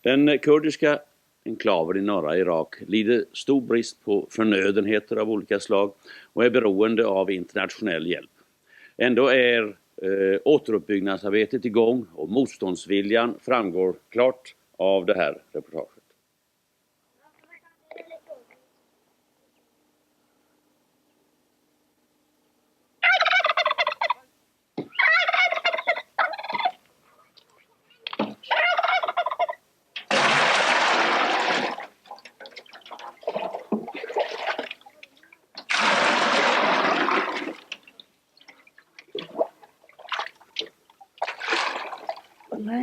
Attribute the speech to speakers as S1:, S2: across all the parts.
S1: Den kurdiska enklaven i norra Irak lider stor brist på förnödenheter av olika slag och är beroende av internationell hjälp. Ändå är återuppbyggnadsarbetet igång och motståndsviljan framgår klart av det här reportaget.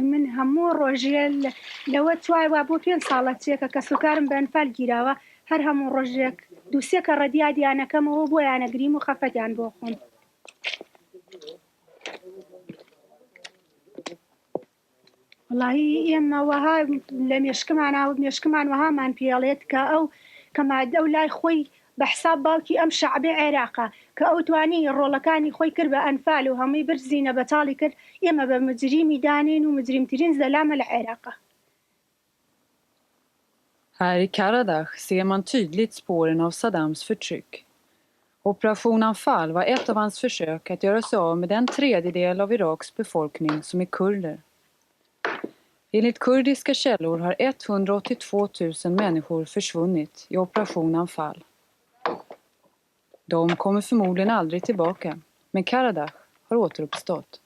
S2: من همو روجيل لو توای وابو پین ساڵەتێکە کە سوکارم بەنفال گیراوە هەر هەموو ڕۆژێک دووسێ کە ڕەدیا دیانەکەمەوە بۆ یانەگریم و خەفەتیان بۆ خۆم. وڵاهی ئێمە وەها لە مێشکمان وەهامان پێڵێت کە ئەو کەمادە و لای خۆی بەحساب باوکی ئەم شەعبێ عێراقە کە ئەو توانی ڕۆڵەکانی خۆی کرد بە ئەنفال و هەمووی برزینە بەتاڵی کرد ئێمە بە مجریمی دانین و مجریمترین زەلامە لە عێراقە.
S3: Här i Karadach ser man tydligt spåren av Saddams förtryck. Operation Anfal var ett av hans försök att göra sig av med den tredjedel av Iraks befolkning som är kurder. Enligt kurdiska källor har 182 000 människor försvunnit i Operation Anfal. De kommer förmodligen aldrig tillbaka, men Karadach har återuppstått.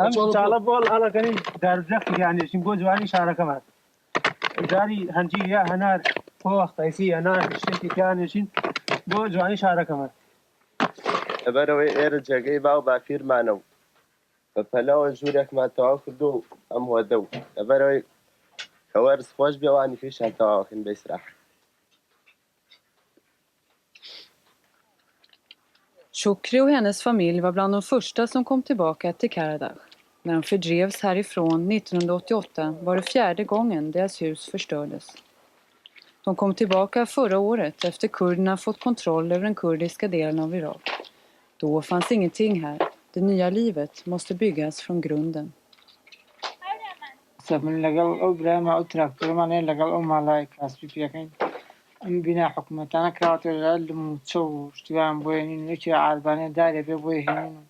S4: أنا تعال بول على كني دار زخ يعني شنقول جواني شارك كمان داري هنجي يا هنار هو اختيسي هنار شنتي كان شين بول جواني شارك كمان
S5: أبروي إرجع جايبه وبعفير معنا فلو جورك ما تواخدو أم هو دو أبروي كوارث خوش بيواني فيش عن تواخن بيسرح.
S3: Shukri och hennes familj var bland de första som kom tillbaka till Karadach. När de fördrevs härifrån 1988 var det 4:e gången deras hus förstördes. De kom tillbaka förra året efter kurderna fått kontroll över den kurdiska delen av Irak. Då fanns ingenting här. Det nya livet måste byggas från grunden.
S6: بنا حكومتنا كرات العلم وتسوي اشتباهم بوينين ويشي عربانين داري بيبويهين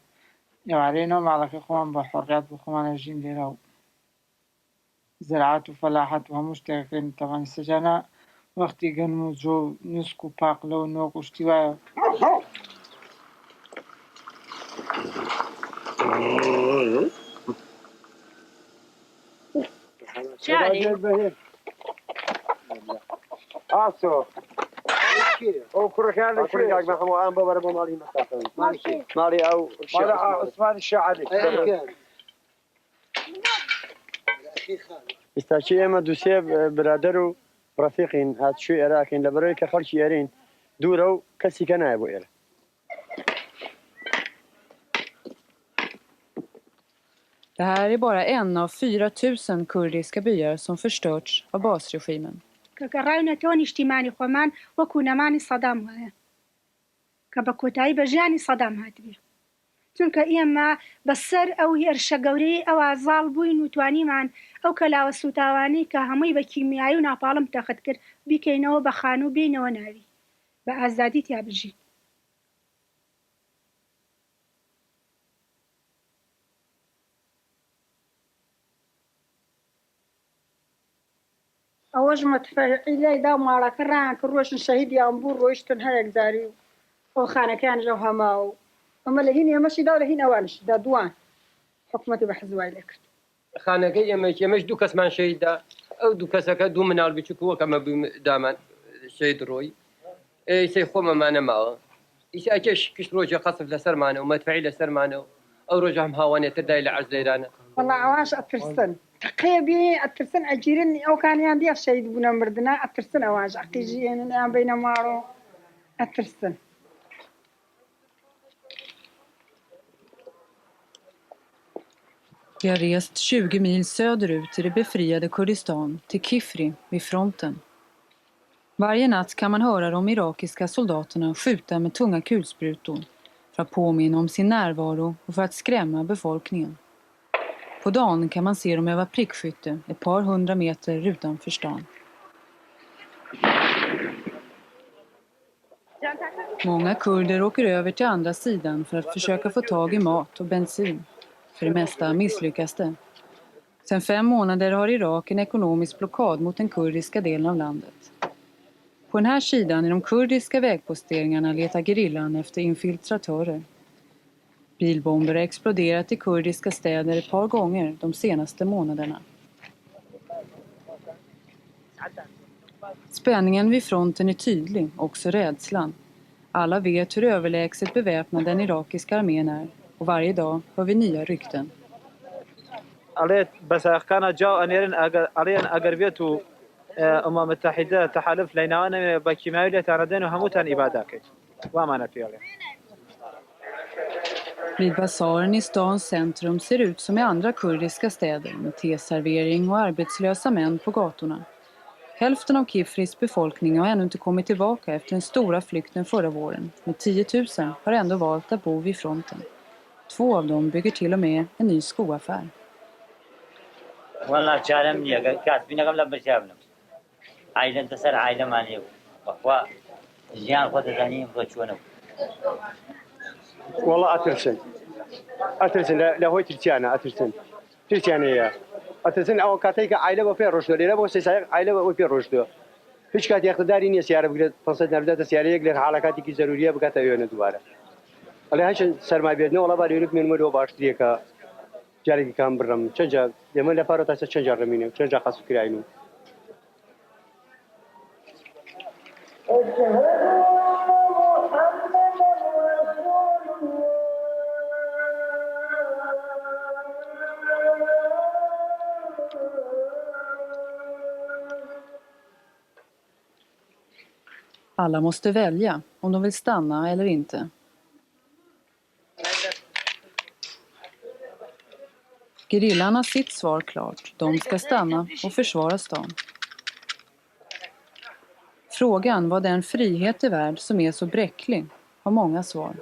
S6: يوعرينهم على إخوان بحريات بإخوان الجين ديراو زراعات وفلاحات وهم مشتركين طبعا السجناء وقتي قنمو جو نسكو باقلو نوك واشتباه
S4: شادي آسو أو كركان كركان ما هو أنا ببرم مالي مسافة مالي أو عثمان الشاعري استشيء ما دوسيب برادرو رفيقين هاد شو إراكين لبروي كخرج يارين دورو كسي كنا أبو إير.
S3: Det här är bara en av 4 000 kurdiska byar som förstörts av basregimen.
S2: كراينا توني اجتماعي خمان وكونماني صدام هيا كبكوتاي بجاني صدام هاتبي چونکە ئێمە بەسەر ئەو هێرشە گەورەی ئەو ئازاڵ بووین و توانیمان ئەو کەلاوە سوتاوانی کە هەمووی بە کیمیایی و ناپاڵم تەخت کرد بیکەینەوە بە خان و بینەوە ناوی بە ئازادی تیا بژین.
S7: ئەوەش مەتفەعیلای دا ماڵەکە ڕان کە ڕۆژن شەهیدیان بوو ڕۆیشتن هەرێک زاری و ئەو خانەکان ژەو هەما و ئەمە لە هین ئێمەشیدا و لە هین ئەوانشدا دوان حکومەتی بە حزوای لێ کرد.
S8: خانەکەی ئێمەش دوو کەسمان شەهیددا ئەو دوو کەسەکە دوو مناڵ بچووکەوە کەمە دامان شەهید ڕۆی ئیسەی خۆمەمانە ماوە ئیسا ئەکێش کشت ڕۆژە قەسف لەسەرمانە و مەتفەعی لەسەرمانە و ئەو ڕۆژە هەم هاوانێتتر دای لە عەزەیرانە
S7: وەڵا ئەوانش ئەترسن تقێبی ئەترسن ئەگیرن ئەو کانیان دیە شەهید بوونە مردنا ئەترسن ئەوانش عەقیژێنن ئەیان بینە ماڵۆ ئەترسن.
S3: Vi har rest 20 mil söderut i det befriade Kurdistan till Kifri vid fronten. Varje natt kan man höra de irakiska soldaterna skjuta med tunga kulsprutor för att påminna om sin närvaro och för att skrämma befolkningen. På dagen kan man se dem öva prickskytte ett par 100 meter utanför stan. Många kurder åker över till andra sidan för att försöka få tag i mat och bensin. För det mesta misslyckas det. Sedan 5 månader har Irak en ekonomisk blockad mot den kurdiska delen av landet. På den här sidan i de kurdiska vägposteringarna letar gerillan efter infiltratörer. Bilbomber har exploderat i kurdiska städer ett par gånger de senaste månaderna. Spänningen vid fronten är tydlig, också rädslan. Alla vet hur överlägset beväpnad den irakiska armén är och varje dag hör vi nya rykten.
S9: عليه بس كان جاء أنيرن علينا أقربيته متحدة تحالف لنا أنا بكيماوية تاردين وهموتان إباداك وما فيه.
S3: Vid basaren i stans centrum ser ut som i andra kurdiska städer med teservering och arbetslösa män på gatorna. Hälften av Kifris befolkning har ännu inte kommit tillbaka efter den stora flykten förra våren. Men 10 000 har ändå valt att bo vid fronten. 2 av dem bygger till och med en ny skoaffär.
S10: والله شارم يا كاتبين قبل بشابنا عائلة تسر عائلة مانيو وقوا جيان خود زاني بتشونه
S11: والله أترسن لا هو ترتيانا ترتيانية أترسن أو كاتيك عائلة وفي رشد لا بس سياق عائلة وفي رشد فيش كات يقدرين يسيارة بقدر فصل نبدأ سيارة يقدر حركاتي كي ضرورية بقدر يونه دوباره على هاش سرما بيدنا والله بارينك من مدو باشتريكا جاري كام برم چنجا يمن لفارو تاسا چنجا رمينه چنجا خاص كراينو
S3: Alla måste välja om de vill stanna eller inte. Gerillan har sitt svar klart. De ska stanna och försvara stan. Frågan vad den frihet är värd som är så bräcklig har många svar.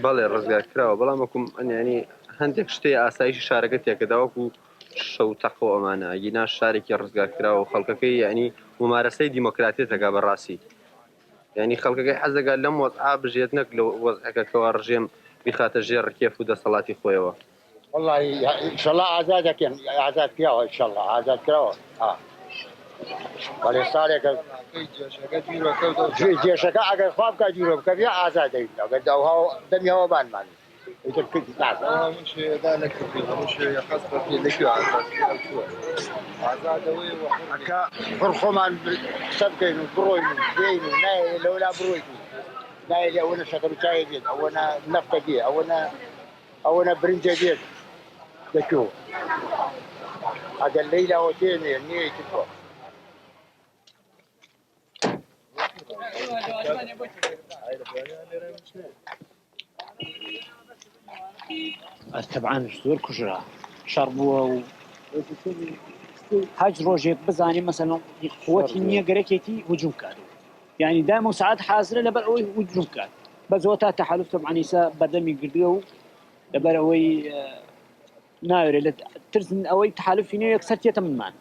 S5: بله رزگار کراوە بەڵام وەکوم ئەنیانی هەندێک شتێ ئاسایشی شارەکە تێکەدا وەکو شەو تەقۆ ئەمانە ینا شارێکی ڕزگار کراوە خەڵکەکەی یعنی ممارەسەی دیمۆکراتێتەکە بەڕاستی یعنی خەڵکەکەی حەزەکە لەم وەزعا بژێت نەک لە وەزعەکەکەوە ڕژێم بیخاتە ژێر ڕکێف و دەسەڵاتی خۆیەوە
S12: والله ان شاء الله عزازك عزاز كراوة ان شاء الله عزاز كراوة ولی سالك جيشك اگر خواب کا جورب کبھی آزاد ہے اگر دو دنیا و بان مان يقول كل ناس
S13: مش ذلك مش يخص في لك عزاز وي
S12: وحكا فرخمان سبكين بروي بين ناي لولا بروي ناي اونا شكر شاي دي اونا نفط دي اونا برنجة دي دكو هذا الليلة وتيني ني تكو
S14: طبعا صدور كشرة شربوا هاج روجي بزاني مثلا قوتي نية قريكيتي هجوم كادو يعني دائما ساعات حاصلة لبروي هجوم كاد بزوتا تحالف طبعا يسا بدمي قرديو لبروي ناير ترسم اوي تحالف فيني يكسر تيتم مان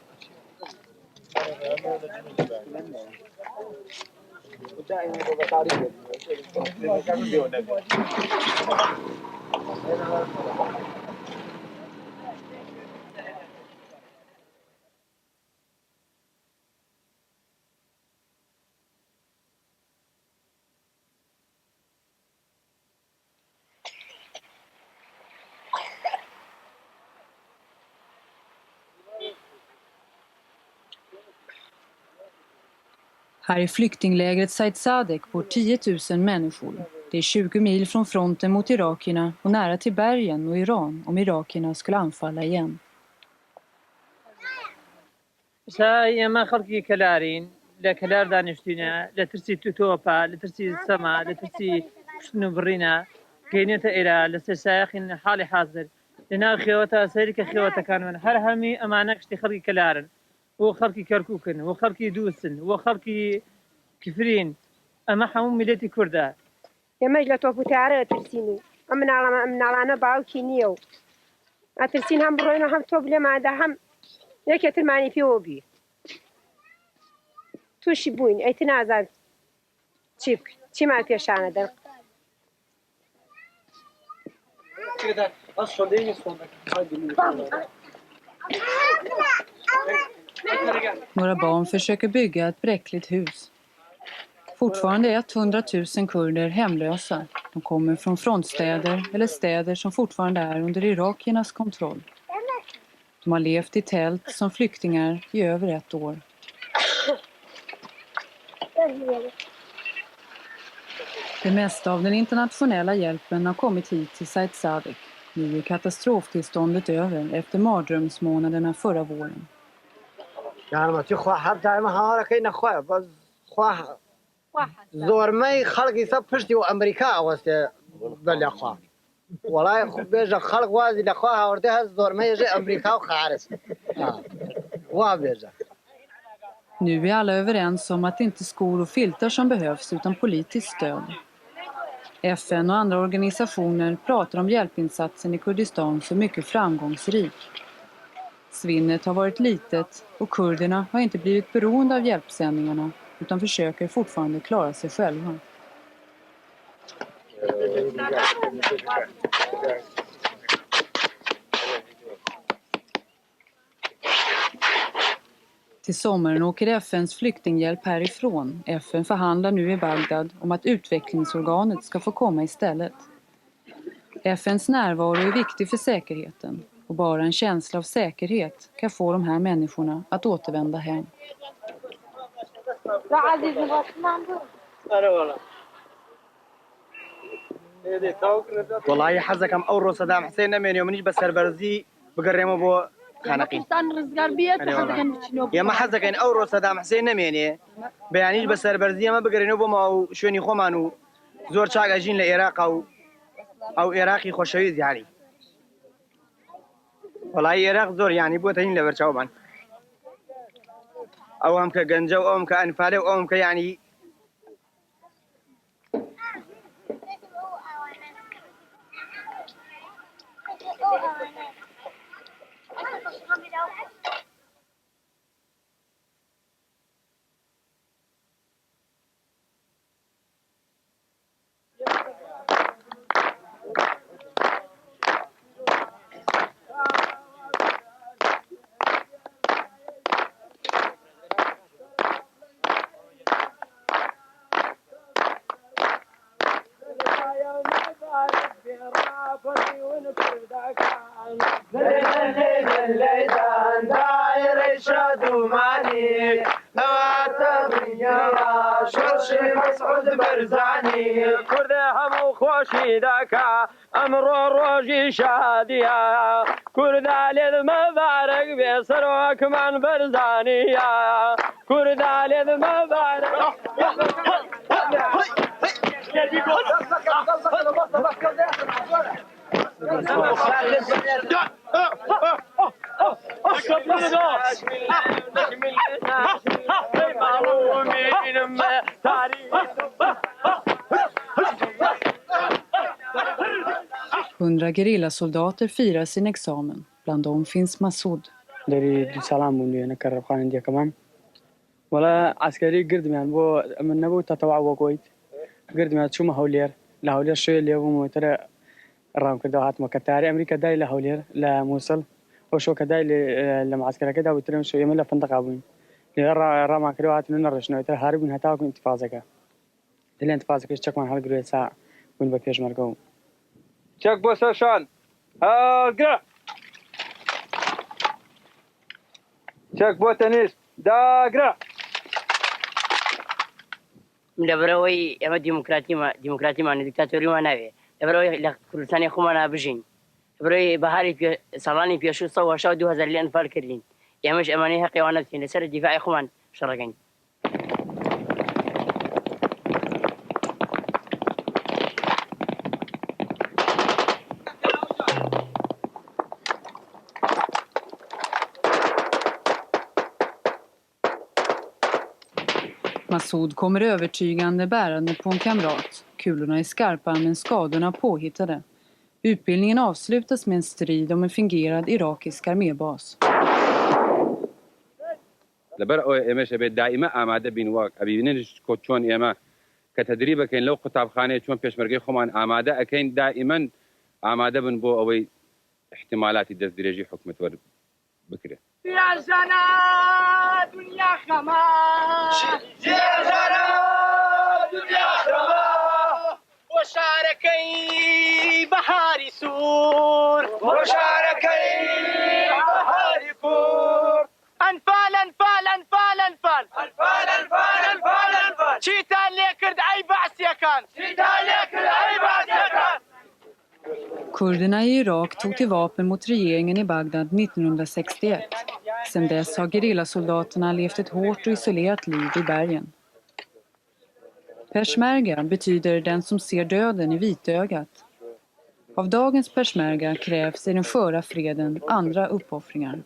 S3: Här i flyktinglägret Said Sadek bor 10 000 människor. Det är 20 mil från fronten mot irakierna och nära till bergen och Iran om irakierna skulle anfalla igen.
S6: ما خلقي كلارين لا كلار دانشتينا لا ترسي توتوبا لا ترسي السما لا ترسي شنو برينا كينيتا إلى لسسايخ إن حالي حاضر لنا خيوتا سيرك خيوتا كان من هر همي أمانك شتي خلقي كلارن وخلقي كركوكن وخلقي دوسن وخلقي كفرين أما حمو ملتي كردا
S15: يا مجلة وبتعرى ترسينو أمن على أنا بعو كينيو أترسين هم بروينا هم توب لما ده هم يك ترماني في وبي توشي بوين أي تنازل تشيك شي ما في شأن ده
S4: كده أصلا ديني صوتك
S3: Några barn försöker bygga ett bräckligt hus. Fortfarande är 100 000 kurder hemlösa. De kommer från frontstäder eller städer som fortfarande är under irakiernas kontroll. De har levt i tält som flyktingar i över 1 år. Det mesta av den internationella hjälpen har kommit hit till Said Sadek. Nu är katastroftillståndet över efter mardrömsmånaderna förra våren.
S16: يعني ما تخوا حتى ما هارا كاين خوا بس خوا زور ما خلق يسب فشتي وامريكا وست بلا خوا والله بيجا خلق وازي لخوا ورده زور ما يجي امريكا وخارس وابيجا.
S3: Nu är alla överens om att det inte är skor och filtar som behövs utan politiskt stöd. FN och andra organisationer pratar om hjälpinsatsen i Kurdistan som mycket framgångsrik. Svinnet har varit litet och kurderna har inte blivit beroende av hjälpsändningarna utan försöker fortfarande klara sig själva. Till sommaren åker FNs flyktinghjälp härifrån. FN förhandlar nu i Bagdad om att utvecklingsorganet ska få komma istället. FNs närvaro är viktig för säkerheten och bara en känsla av säkerhet kan få de här människorna att återvända hem.
S16: والله حزكم أورو صدام حسين من يومنيش بس البرزي بقريمه بو خانقين يا ما حزكين أورو صدام حسين مني بيانيش بس البرزي ما بقرينه بو ما شوني خمانو زور شاق أجين لإراق أو إراقي خوشويز يعني والله إراق زور يعني بو تهين لبرشاوبان أو هم كجنجو أو هم كأنفالي أو هم كيعني
S17: شادية كردا للمبارك بيسروك من برزانية كردا للمبارك
S3: Hundra gerillasoldater firar sin examen. Bland dem finns Massoud.
S18: داري سلام وني أنا كرب خان عندي كمان ولا عسكري قرد يعني بو من نبو تطوع وقويت قرد يعني شو ما هولير لا هولير شو اللي هو ترى رام كده هات مكتاري أمريكا داي لا هولير لا موصل وشو كداي لمعسكر كده وترى شو يملا فندق عبوين رام كده هات من الرشنا ترى هارب من هتاك انتفاضك اللي انتفاضك إيش تكمن هالقرية ساعة وين بكيش مرقوم
S17: Check position. Go. Check button داقرة.
S19: دبروي أما ديمقراطي ما ديكتاتوري ما نبي. دبروي لكردستان يخومنا بجين. دبروي بهاري صلاني بيشو صور شو 2000 لأنفال كرلين. يا مش أماني حقي وانا في نسر الدفاع يخومن شرقين.
S3: Masoud kommer övertygande bärande på en kamrat. Kulorna är skarpa men skadorna påhittade. Utbildningen avslutas med en strid om en fingerad irakisk armébas.
S20: لبر إمش أبي دائما آماده بين واق أبي بنيش كوتشون إما كتدريب كين لو قطاب خانة شون بيش مرجع خمان آماده أكين دائما آماده بن بو أوي احتمالات الدرس درجي حكمة ور بكرة.
S21: يا زنا دنيا خما يا زنا دنيا خما وشاركي بحاري سور وشاركي بحاري كور انفال انفال انفال انفال انفال انفال انفال انفال شيتان ليكرد اي بعث يكان شيتان ليكرد اي بعث يكان.
S3: Kurderna i Irak tog till vapen mot regeringen i Bagdad 1961. Sedan dess har gerillasoldaterna levt ett hårt och isolerat liv i bergen. Peshmerga betyder den som ser döden i vitögat. Av dagens peshmerga krävs i den sköra freden andra uppoffringar.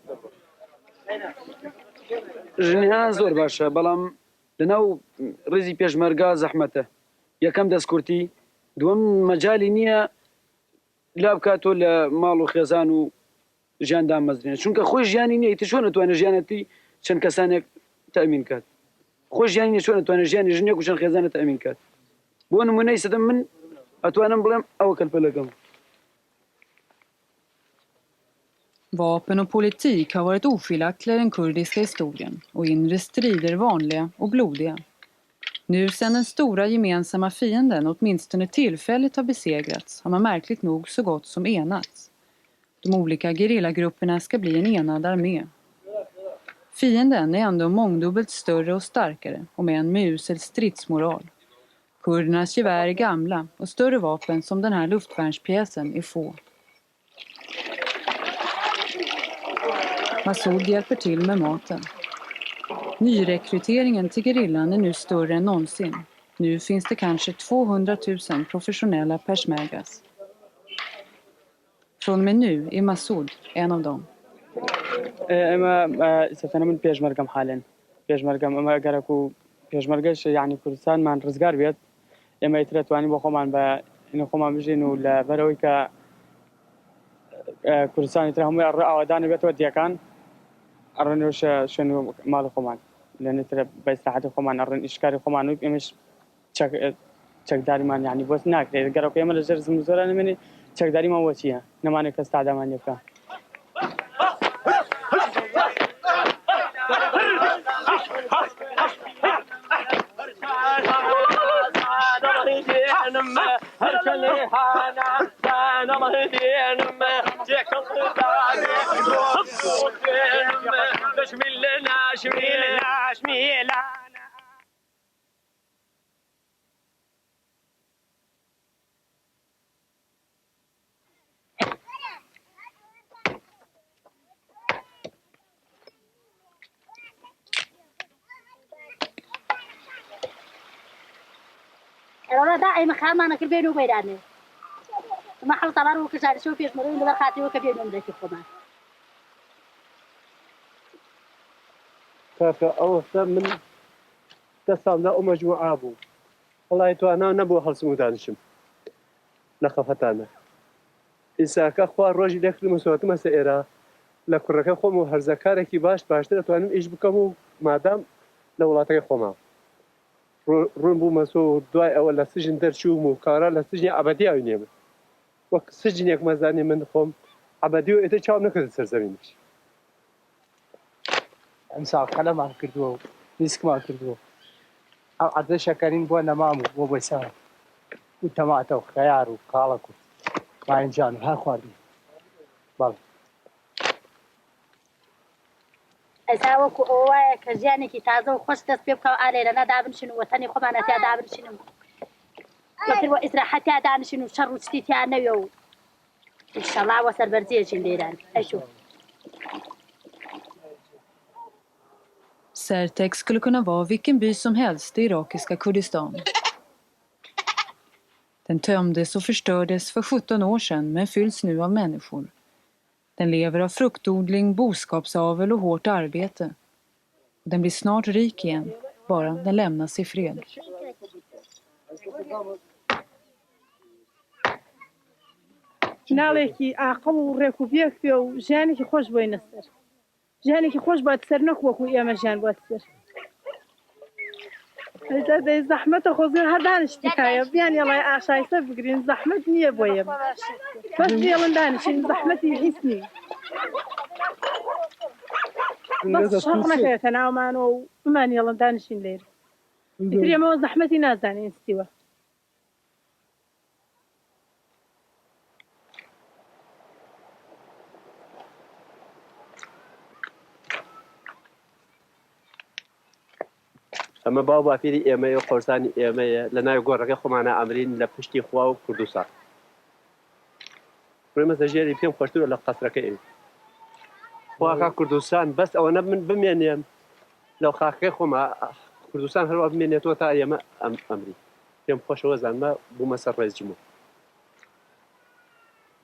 S18: ژنها زۆر باشە بەڵام لەناو ڕێزی پێشمەرگا زەحمەتە یەکەم دەستکورتی دووەم مەجالی نییە لا بکاتۆ لە ماڵ و خێزان و ژیاندا مەزرێنێت چونکە خۆی ژیانی نییە ئیتر چۆن نەتوانێت ژیانەتی چەند کەسانێک تەمین کات خۆی ژیانی نییە چۆن نەتوانێت ژیانی ژنێک و چەند خێزانە تەمین کات بۆ نمونەی سەدەم من ئەتوانم بڵێم ئەوە کەلپەلەکەم.
S3: Vapen och politik har varit oskiljaktiga i den kurdiska historien och inre strider vanliga och blodiga. Nu sedan den stora gemensamma fienden åtminstone tillfälligt har besegrats har man märkligt nog så gott som enats. De olika gerillagrupperna ska bli en enad armé. Fienden är ändå mångdubbelt större och starkare och med en med usel stridsmoral. Kurdernas gevär är gamla och större vapen som den här luftvärnspjäsen är få. Masoud hjälper till med maten. Nyrekryteringen till gerillan är nu större än någonsin. Nu finns det kanske 200 000 professionella peshmergas. Från och med nu är Masoud en av dem.
S18: ئەمە سەفەنە من پێشمەرگەم حالێن پێشمەرگەم ئەمە گەرەک و پێشمەرگەش یعنی کوردستانمان ڕزگار بێت ئێمە ئیتر دەتوانین بۆ خۆمان بە خۆمان بژین و لە بەرەوەی کە کوردستانی تر هەمووی ئاوادانە بێتەوە دیەکان ئەڕێنەوە شوێن و ماڵی خۆمان لەنێتر بە ئیستراحەتی خۆمان ئەڕێن ئیشکاری خۆمان و ئێمەش چەکداریمان یعنی بۆ ناکرێت گەرەک ئێمە لەژێر زۆرە نمێنێ چەکداریمان بۆ چییە نەمانێت کەس تادامان لێ بکات.
S2: أنا دائما خامنا كل بينه وبيننا ما حل طلعوا وكسر شو فيش مريض ولا خاطي وكبير من ذاك الخمان.
S11: كأوثر من تسامنا ومجموعة أبو والله يتوانا نبو خلص مدانشم لخفتانا إساك أخوة الرجل يخدم مسوات مسائرة لكرك خوم وهرزكارك باشتر توانم إيش بكمو مادام لولاتك خوما رون بو مسو دوای ئەوە لە سژن دەرچووم و کارا لە سژنی ئابەدی ئەوینێمە وەک سژنێک مەزانی من خۆم ئابەدی و ئێتە چاو نەکرد سەرزەوینش
S14: ئەمساڵ قەلەمان کردووە و نیسکمان کردووە ئەو عەدە شەکەرین بۆ نەمام و بۆ بەسان و تەماتە و خەیار و کاڵک و باینجان و هەر خواردی بەڵێ
S2: ئەساوەکو ئەوەیە کە ژیانێکی تازە و خۆش دەست پێ بکەو ئالێرەنا دابنشن و وەتەنی خۆمانە تیا دابنشن و وەتر بۆ ئیسراحەتیا دانشن و شەڕ و شتی تیا نەوێ و ئینشەڵا وە سەربەرجێژین لێران ئەشۆ.
S3: Sertex skulle kunna vara vilken by som helst i irakiska Kurdistan. Den tömdes och förstördes för 17 år sedan men fylls nu av människor. Den lever av fruktodling, boskapsavel och hårt arbete. Den blir snart rik igen bara den lämnas i fred.
S2: ناڵێکی ئاقڵ و ڕێک و بێک پێ و ژیانێکی خۆش بۆی نەسەر ژیانێکی خۆش بات سەر نەخوەکو ئێمە ژیان بات سەر دەی زەحمەتە خۆزگە هەردانشتی هەیە بیان ێڵای ئاشایسە بگرین زەحمەت نییە بۆ ئێمە بەس ێڵن دانیشین زەحمەتی هیچ نییە بەس شەڕ نەکەوێتە ناومانەوە و بمان ێڵن دانیشین لێرە ئیتر ئێمەوە زەحمەتی نازانین ستیوە
S11: ئەمە باو بافیری ئێمەیە و قۆرسانی ئێمەیە لە ناوی گۆڕەکەی خۆمانە ئەمرین لە پشتی خوا و کوردستان پرێمەزە ژێری پێم خۆشترە لە قەسرەکە ئێمە خواخا کوردستان بەس ئەوەنە من بمێنێم لەو خاکەی خۆمە کوردستان هەروە بمێنێتەوە تا ئێمە ئەمری پێم خۆشەوە زانمە بوومە سەر ڕێز جمهور